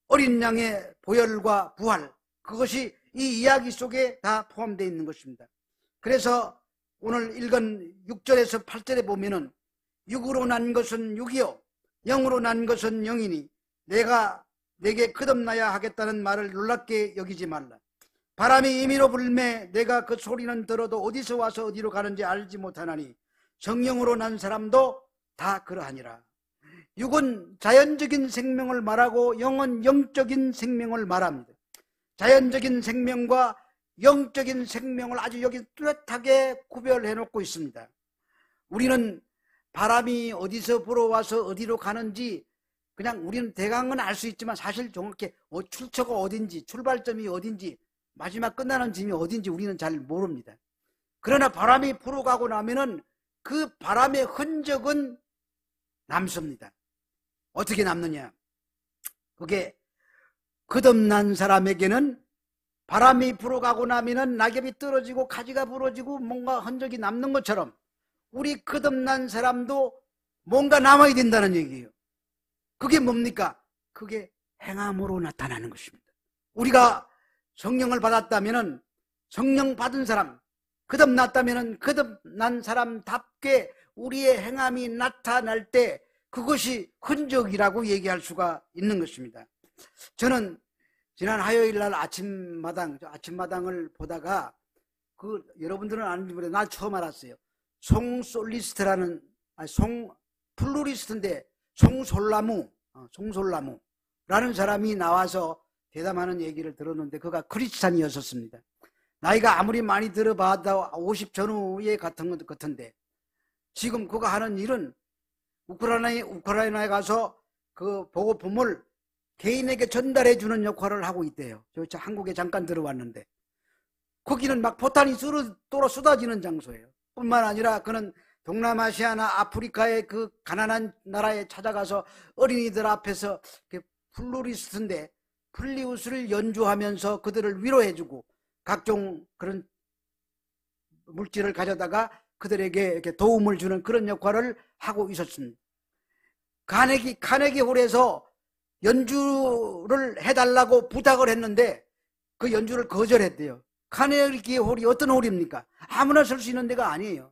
어린 양의 보혈과 부활, 그것이 이 이야기 속에 다 포함되어 있는 것입니다. 그래서 오늘 읽은 6절에서 8절에 보면은 육으로 난 것은 육이요 영으로 난 것은 영이니 내가 내게 거듭나야 하겠다는 말을 놀랍게 여기지 말라. 바람이 임의로 불매 내가 그 소리는 들어도 어디서 와서 어디로 가는지 알지 못하나니 성령으로 난 사람도 다 그러하니라. 육은 자연적인 생명을 말하고 영은 영적인 생명을 말합니다. 자연적인 생명과 영적인 생명을 아주 여기 뚜렷하게 구별해 놓고 있습니다. 우리는 바람이 어디서 불어와서 어디로 가는지 그냥 우리는 대강은 알 수 있지만 사실 정확히 출처가 어딘지, 출발점이 어딘지, 마지막 끝나는 점이 어딘지 우리는 잘 모릅니다. 그러나 바람이 불어가고 나면은 그 바람의 흔적은 남습니다. 어떻게 남느냐? 그게 거듭난 사람에게는 바람이 불어가고 나면은 낙엽이 떨어지고 가지가 부러지고 뭔가 흔적이 남는 것처럼 우리 거듭난 사람도 뭔가 남아야 된다는 얘기예요. 그게 뭡니까? 그게 행함으로 나타나는 것입니다. 우리가 성령을 받았다면은 성령 받은 사람, 거듭났다면은 거듭난 사람답게 우리의 행함이 나타날 때 그것이 흔적이라고 얘기할 수가 있는 것입니다. 저는 지난 화요일 날 아침마당을 보다가 여러분들은 아는지 모르겠는데 나 처음 알았어요. 송솔리스트라는 플루리스트인데 송솔나무라는 사람이 나와서 대담하는 얘기를 들었는데 그가 크리스찬이었었습니다. 나이가 아무리 많이 들어봐도 50 전후에 같은 것 같은데 지금 그가 하는 일은 우크라이나에 가서 그 보급품을 개인에게 전달해 주는 역할을 하고 있대요. 저 한국에 잠깐 들어왔는데 거기는 막 포탄이 쏟아 쏟아지는 장소예요. 뿐만 아니라 그는 동남아시아나 아프리카의 그 가난한 나라에 찾아가서 어린이들 앞에서 플루리스트인데 플리우스를 연주하면서 그들을 위로해주고 각종 그런 물질을 가져다가 그들에게 이렇게 도움을 주는 그런 역할을 하고 있었습니다. 카네기 홀에서 연주를 해달라고 부탁을 했는데 그 연주를 거절했대요. 카네기 홀이 어떤 홀입니까? 아무나 쓸 수 있는 데가 아니에요.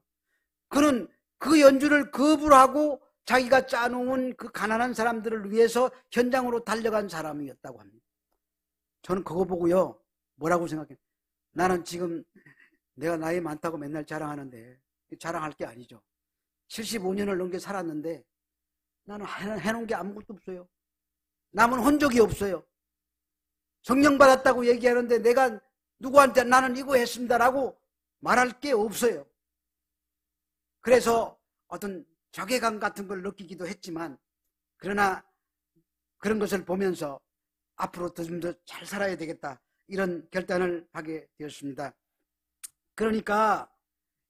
그는 그 연주를 거부를 하고 자기가 짜놓은 그 가난한 사람들을 위해서 현장으로 달려간 사람이었다고 합니다. 저는 그거 보고요 뭐라고 생각해요? 나는 지금 내가 나이 많다고 맨날 자랑하는데 자랑할 게 아니죠. 75년을 넘게 살았는데 나는 해놓은 게 아무것도 없어요. 남은 흔적이 없어요. 성령 받았다고 얘기하는데 내가 누구한테 나는 이거 했습니다라고 말할 게 없어요. 그래서 어떤 자괴감 같은 걸 느끼기도 했지만 그러나 그런 것을 보면서 앞으로 좀 더 잘 살아야 되겠다 이런 결단을 하게 되었습니다. 그러니까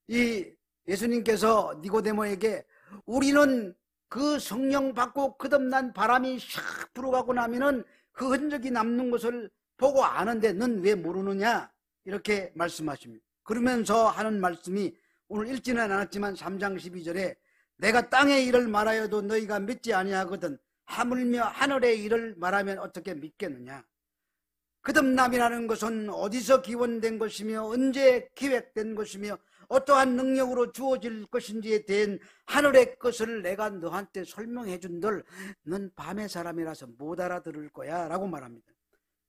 이 예수님께서 니고데모에게 우리는 그 성령 받고 거듭난 바람이 샥 불어가고 나면은 그 흔적이 남는 것을 보고 아는데 넌 왜 모르느냐 이렇게 말씀하십니다. 그러면서 하는 말씀이 오늘 읽지는 않았지만 3장 12절에 내가 땅의 일을 말하여도 너희가 믿지 아니하거든 하물며 하늘의 일을 말하면 어떻게 믿겠느냐. 거듭남이라는 것은 어디서 기원된 것이며 언제 기획된 것이며 어떠한 능력으로 주어질 것인지에 대한 하늘의 것을 내가 너한테 설명해 준들 넌 밤의 사람이라서 못 알아들을 거야 라고 말합니다.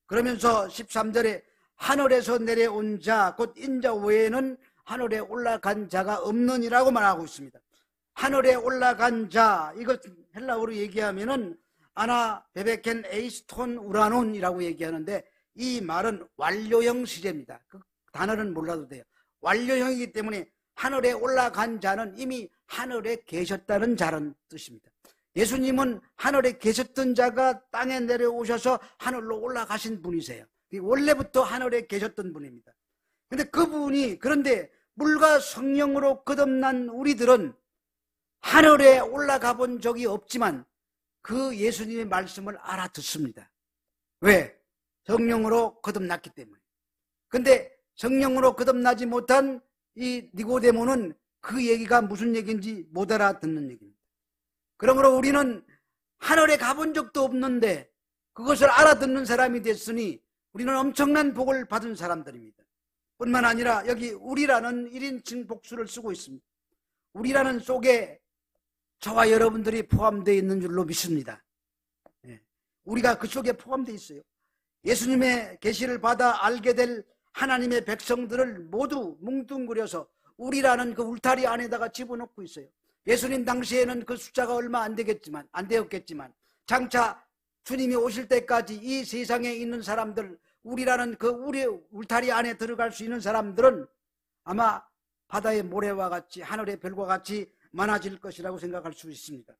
그러면서 13절에 하늘에서 내려온 자 곧 인자 외에는 하늘에 올라간 자가 없느니라고 말하고 있습니다. 하늘에 올라간 자, 이거 헬라어로 얘기하면은 아나 베베켄 에이스톤 우라논이라고 얘기하는데 이 말은 완료형 시제입니다. 그 단어는 몰라도 돼요. 완료형이기 때문에 하늘에 올라간 자는 이미 하늘에 계셨다는 자는 뜻입니다. 예수님은 하늘에 계셨던 자가 땅에 내려오셔서 하늘로 올라가신 분이세요. 원래부터 하늘에 계셨던 분입니다. 그런데 물과 성령으로 거듭난 우리들은 하늘에 올라가 본 적이 없지만 그 예수님의 말씀을 알아듣습니다. 왜? 성령으로 거듭났기 때문에. 근데 성령으로 거듭나지 못한 이 니고데모는 그 얘기가 무슨 얘기인지 못 알아듣는 얘기입니다. 그러므로 우리는 하늘에 가본 적도 없는데 그것을 알아듣는 사람이 됐으니 우리는 엄청난 복을 받은 사람들입니다. 뿐만 아니라 여기 우리라는 1인칭 복수를 쓰고 있습니다. 우리라는 속에 저와 여러분들이 포함되어 있는 줄로 믿습니다. 우리가 그 속에 포함되어 있어요. 예수님의 계시를 받아 알게 될 하나님의 백성들을 모두 뭉뚱그려서 우리라는 그 울타리 안에다가 집어넣고 있어요. 예수님 당시에는 그 숫자가 얼마 안 되었겠지만 장차 주님이 오실 때까지 이 세상에 있는 사람들, 우리라는 그 우리 울타리 안에 들어갈 수 있는 사람들은 아마 바다의 모래와 같이 하늘의 별과 같이 많아질 것이라고 생각할 수 있습니다.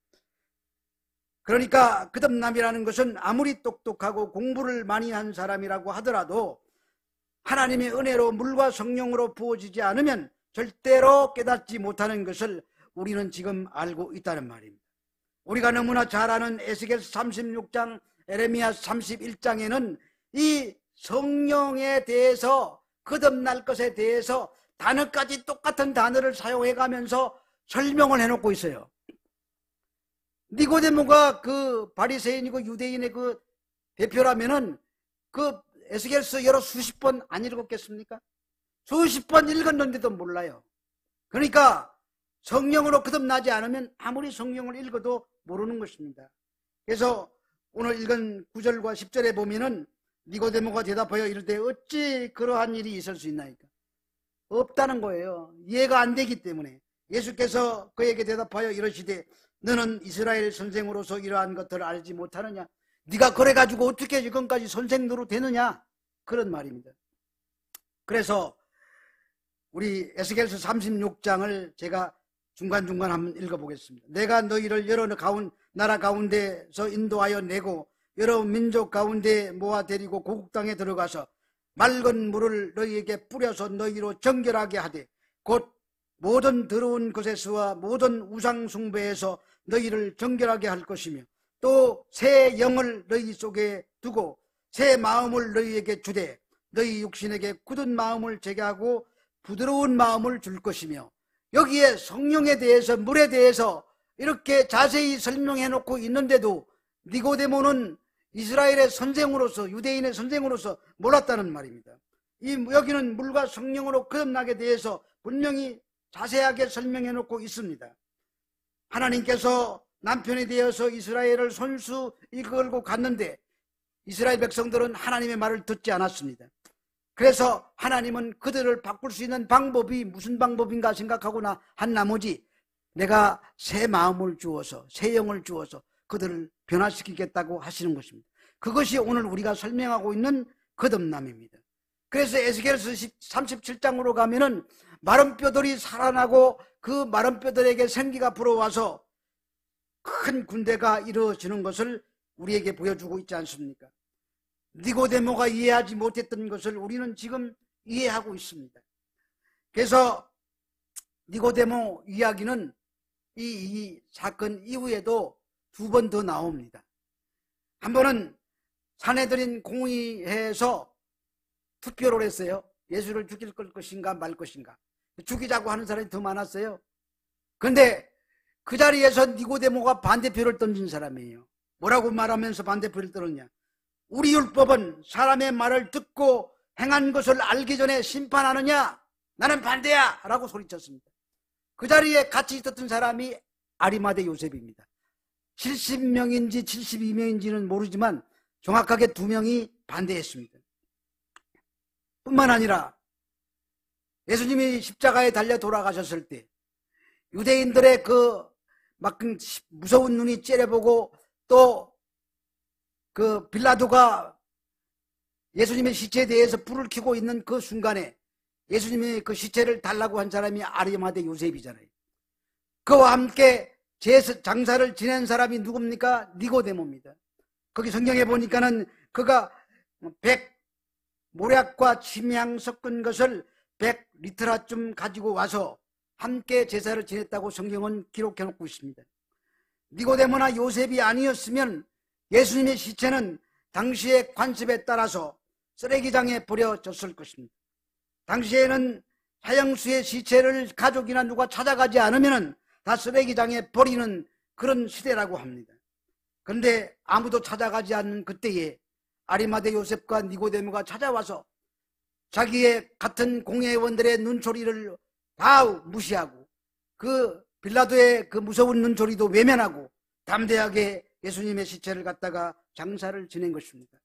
그러니까 거듭남이라는 것은 아무리 똑똑하고 공부를 많이 한 사람이라고 하더라도 하나님의 은혜로 물과 성령으로 부어지지 않으면 절대로 깨닫지 못하는 것을 우리는 지금 알고 있다는 말입니다. 우리가 너무나 잘 아는 에스겔 36장, 에레미야 31장에는 이 성령에 대해서 거듭날 것에 대해서 단어까지 똑같은 단어를 사용해 가면서 설명을 해놓고 있어요. 니고데모가 그 바리새인이고 유대인의 그 대표라면은 그 에스겔서 여러 수십 번 안 읽었겠습니까? 수십 번 읽었는데도 몰라요. 그러니까 성령으로 거듭나지 않으면 아무리 성령을 읽어도 모르는 것입니다. 그래서 오늘 읽은 9절과 10절에 보면은 니고데모가 대답하여 이르되 어찌 그러한 일이 있을 수 있나이까? 없다는 거예요. 이해가 안 되기 때문에. 예수께서 그에게 대답하여 이러시되 너는 이스라엘 선생으로서 이러한 것들을 알지 못하느냐? 네가 그래가지고 어떻게 지금까지 선생 노릇되느냐? 그런 말입니다. 그래서 우리 에스겔서 36장을 제가 중간중간 한번 읽어보겠습니다. 내가 너희를 여러 나라 가운데서 인도하여 내고 여러 민족 가운데 모아 데리고 고국 땅에 들어가서 맑은 물을 너희에게 뿌려서 너희로 정결하게 하되 곧 모든 더러운 것에서와 모든 우상 숭배에서 너희를 정결하게 할 것이며 또 새 영을 너희 속에 두고 새 마음을 너희에게 주되 너희 육신에게 굳은 마음을 제거하고 부드러운 마음을 줄 것이며 여기에 성령에 대해서 물에 대해서 이렇게 자세히 설명해 놓고 있는데도 니고데모는 이스라엘의 선생으로서 유대인의 선생으로서 몰랐다는 말입니다. 여기는 물과 성령으로 거듭나게 대해서 분명히 자세하게 설명해 놓고 있습니다. 하나님께서 남편이 되어서 이스라엘을 손수 이끌고 갔는데 이스라엘 백성들은 하나님의 말을 듣지 않았습니다. 그래서 하나님은 그들을 바꿀 수 있는 방법이 무슨 방법인가 생각하고 한 나머지 내가 새 마음을 주어서 새 영을 주어서 그들을 변화시키겠다고 하시는 것입니다. 그것이 오늘 우리가 설명하고 있는 거듭남입니다. 그래서 에스겔서 37장으로 가면은 마른 뼈들이 살아나고 그 마른 뼈들에게 생기가 불어와서 큰 군대가 이루어지는 것을 우리에게 보여주고 있지 않습니까? 니고데모가 이해하지 못했던 것을 우리는 지금 이해하고 있습니다. 그래서 니고데모 이야기는 이 사건 이후에도 두 번 더 나옵니다. 한 번은 산헤드린 공의회에서 투표를 했어요. 예수를 죽일 것인가 말 것인가. 죽이자고 하는 사람이 더 많았어요. 그런데 그 자리에서 니고데모가 반대표를 던진 사람이에요. 뭐라고 말하면서 반대표를 떨었냐? 우리 율법은 사람의 말을 듣고 행한 것을 알기 전에 심판하느냐? 나는 반대야! 라고 소리쳤습니다. 그 자리에 같이 있었던 사람이 아리마대 요셉입니다. 70명인지 72명인지는 모르지만 정확하게 2명이 반대했습니다. 뿐만 아니라 예수님이 십자가에 달려 돌아가셨을 때 유대인들의 막 무서운 눈이 째려보고 또 그 빌라도가 예수님의 시체에 대해서 불을 켜고 있는 그 순간에 예수님이 그 시체를 달라고 한 사람이 아리마대 요셉이잖아요. 그와 함께 장사를 지낸 사람이 누굽니까? 니고데모입니다. 거기 성경에 보니까는 그가 100 모략과 침향 섞은 것을 100리터라쯤 가지고 와서 함께 제사를 지냈다고 성경은 기록해 놓고 있습니다. 니고데모나 요셉이 아니었으면 예수님의 시체는 당시의 관습에 따라서 쓰레기장에 버려졌을 것입니다. 당시에는 사형수의 시체를 가족이나 누가 찾아가지 않으면 다 쓰레기장에 버리는 그런 시대라고 합니다. 그런데 아무도 찾아가지 않는 그때에 아리마대 요셉과 니고데모가 찾아와서 자기의 같은 공회원들의 눈초리를 다 무시하고 그 빌라도의 그 무서운 눈초리도 외면하고 담대하게 예수님의 시체를 갖다가 장사를 지낸 것입니다.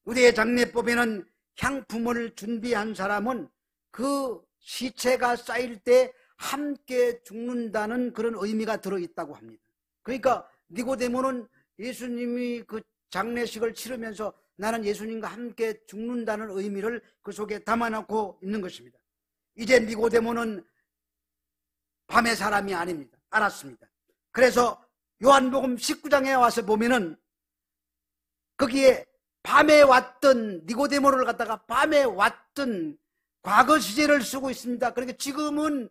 우리의 장례법에는 향품을 준비한 사람은 그 시체가 쌓일 때 함께 죽는다는 그런 의미가 들어있다고 합니다. 그러니까 니고데모는 예수님이 그 장례식을 치르면서 나는 예수님과 함께 죽는다는 의미를 그 속에 담아놓고 있는 것입니다. 이제 니고데모는 밤의 사람이 아닙니다. 알았습니다. 그래서 요한복음 19장에 와서 보면은 거기에 밤에 왔던 니고데모를 갖다가 밤에 왔던 과거 시제를 쓰고 있습니다. 그러니까 지금은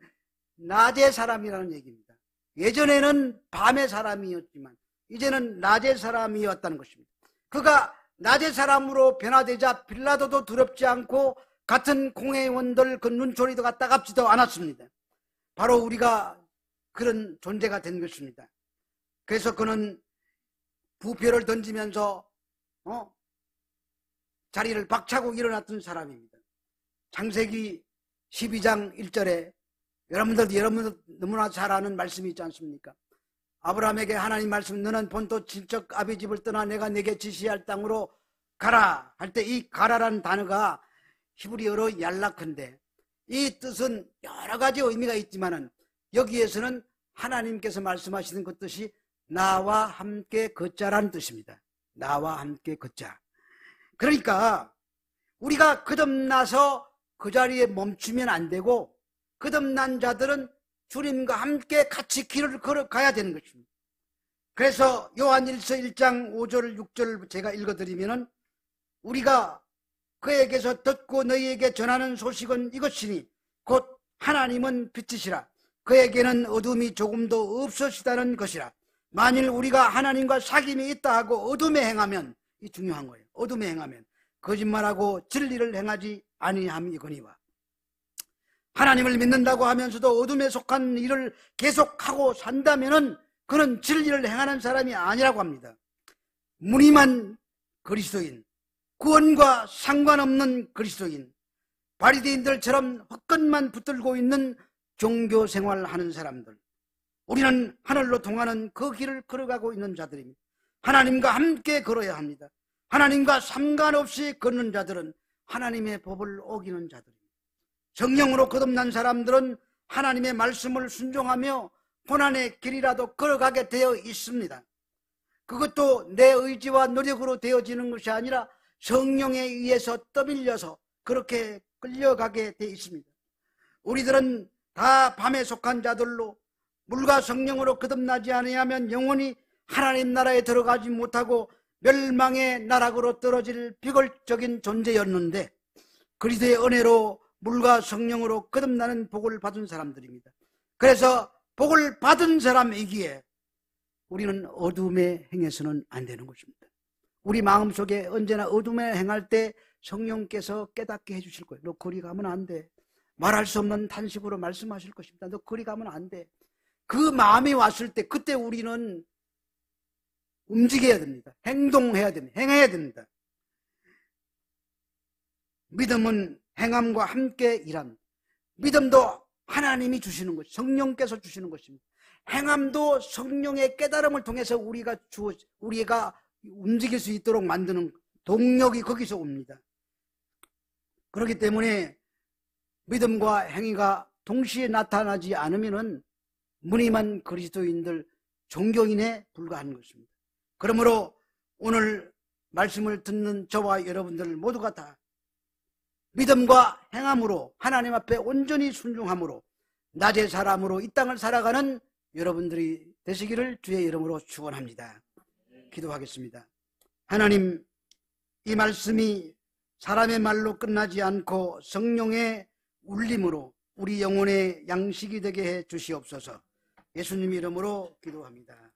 낮의 사람이라는 얘기입니다. 예전에는 밤의 사람이었지만 이제는 낮의 사람이었다는 것입니다. 그가 낮의 사람으로 변화되자 빌라도도 두렵지 않고 같은 공회원들 그 눈초리도 따갑지도 않았습니다. 바로 우리가 그런 존재가 된 것입니다. 그래서 그는 부표를 던지면서 자리를 박차고 일어났던 사람입니다. 창세기 12장 1절에 여러분들 너무나 잘 아는 말씀이 있지 않습니까? 아브라함에게 하나님 말씀, 너는 본토 친척 아비 집을 떠나 내가 내게 지시할 땅으로 가라 할 때 이 가라라는 단어가 히브리어로 얄라크인데 이 뜻은 여러 가지 의미가 있지만은 여기에서는 하나님께서 말씀하시는 그 뜻이 나와 함께 걷자라는 뜻입니다. 나와 함께 걷자. 그러니까 우리가 거듭나서 그 자리에 멈추면 안 되고 거듭난 자들은 주님과 함께 같이 길을 걸어가야 되는 것입니다. 그래서 요한일서 1장 5절 6절 제가 읽어드리면은 우리가 그에게서 듣고 너희에게 전하는 소식은 이것이니 곧 하나님은 빛이시라 그에게는 어둠이 조금도 없으시다는 것이라. 만일 우리가 하나님과 사귐이 있다 하고 어둠에 행하면, 이 중요한 거예요. 어둠에 행하면 거짓말하고 진리를 행하지 아니함이거니와. 하나님을 믿는다고 하면서도 어둠에 속한 일을 계속하고 산다면은 그는 진리를 행하는 사람이 아니라고 합니다. 무늬만 그리스도인, 구원과 상관없는 그리스도인, 바리새인들처럼 헛것만 붙들고 있는 종교 생활하는 사람들. 우리는 하늘로 통하는 그 길을 걸어가고 있는 자들입니다. 하나님과 함께 걸어야 합니다. 하나님과 상관없이 걷는 자들은 하나님의 법을 어기는 자들입니다. 성령으로 거듭난 사람들은 하나님의 말씀을 순종하며 고난의 길이라도 걸어가게 되어 있습니다. 그것도 내 의지와 노력으로 되어지는 것이 아니라 성령에 의해서 떠밀려서 그렇게 끌려가게 되어 있습니다. 우리들은 다 밤에 속한 자들로 물과 성령으로 거듭나지 아니하면 영원히 하나님 나라에 들어가지 못하고 멸망의 나락으로 떨어질 비극적인 존재였는데 그리스도의 은혜로 물과 성령으로 거듭나는 복을 받은 사람들입니다. 그래서 복을 받은 사람이기에 우리는 어둠에 행해서는 안 되는 것입니다. 우리 마음속에 언제나 어둠에 행할 때 성령께서 깨닫게 해주실 거예요. 너 거리 가면 안 돼. 말할 수 없는 탄식으로 말씀하실 것입니다. 너 거리 가면 안 돼. 그 마음이 왔을 때 그때 우리는 움직여야 됩니다. 행동해야 됩니다. 행해야 됩니다. 믿음은 행함과 함께 일합니다. 믿음도 하나님이 주시는 것, 성령께서 주시는 것입니다. 행함도 성령의 깨달음을 통해서 우리가 움직일 수 있도록 만드는 동력이 거기서 옵니다. 그렇기 때문에 믿음과 행위가 동시에 나타나지 않으면은 무늬만 그리스도인들, 종교인에 불과한 것입니다. 그러므로 오늘 말씀을 듣는 저와 여러분들 모두가 다 믿음과 행함으로 하나님 앞에 온전히 순종함으로 낮의 사람으로 이 땅을 살아가는 여러분들이 되시기를 주의 이름으로 축원합니다. 기도하겠습니다. 하나님, 이 말씀이 사람의 말로 끝나지 않고 성령의 울림으로 우리 영혼의 양식이 되게 해 주시옵소서. 예수님 이름으로 기도합니다.